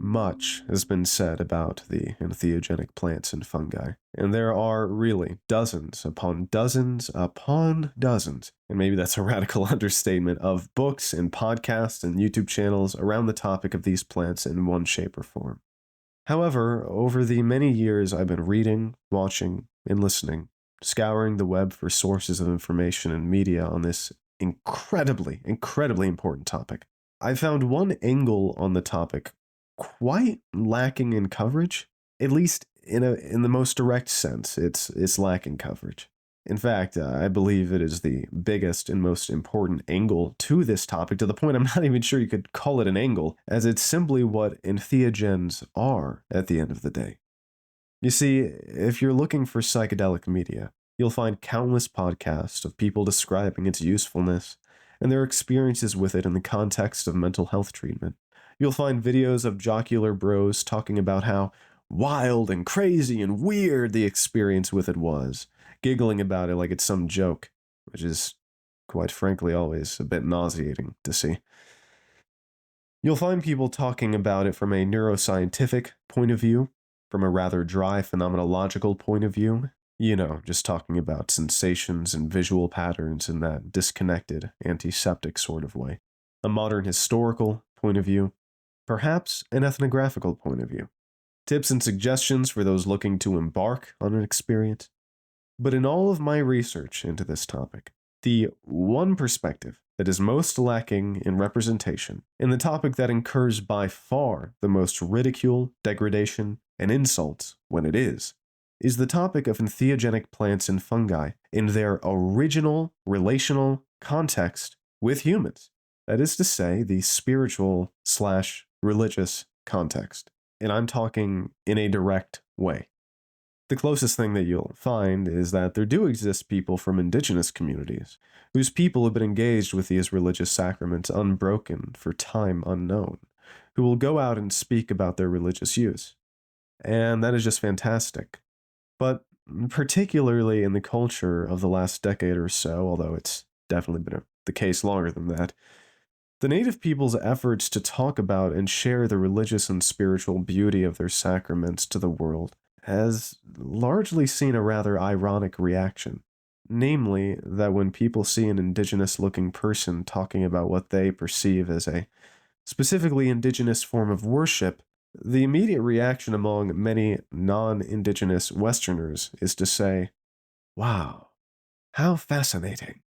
Much has been said about the entheogenic plants and fungi, and there are really dozens, and maybe that's a radical understatement, of books and podcasts and YouTube channels around the topic of these plants in one shape or form. However, over the many years I've been reading, watching, and listening, scouring the web for sources of information and media on this incredibly important topic, I found one angle on the topic quite lacking in coverage. At least in the most direct sense, it's lacking coverage. In fact, I believe it is the biggest and most important angle to this topic, to the point I'm not even sure you could call it an angle, as it's simply what entheogens are at the end of the day. You see, if you're looking for psychedelic media, you'll find countless podcasts of people describing its usefulness and their experiences with it in the context of mental health treatment. You'll find videos of jocular bros talking about how wild and crazy and weird the experience with it was, giggling about it like it's some joke, which is, quite frankly, always a bit nauseating to see. You'll find people talking about it from a neuroscientific point of view, from a rather dry phenomenological point of view, just talking about sensations and visual patterns in that disconnected, antiseptic sort of way. A modern historical point of view, perhaps an ethnographical point of view. Tips and suggestions for those looking to embark on an experience. But in all of my research into this topic, the one perspective that is most lacking in representation, and the topic that incurs by far the most ridicule, degradation, and insults when it is the topic of entheogenic plants and fungi in their original relational context with humans. That is to say, the spiritual slash religious context. And I'm talking in a direct way. The closest thing that you'll find is that there do exist people from indigenous communities, whose people have been engaged with these religious sacraments unbroken for time unknown, who will go out and speak about their religious use. And that is just fantastic. But particularly in the culture of the last decade or so, although it's definitely been the case longer than that, the native people's efforts to talk about and share the religious and spiritual beauty of their sacraments to the world has largely seen a rather ironic reaction. Namely, that when people see an indigenous looking person talking about what they perceive as a specifically indigenous form of worship, the immediate reaction among many non indigenous Westerners is to say, "Wow, how fascinating."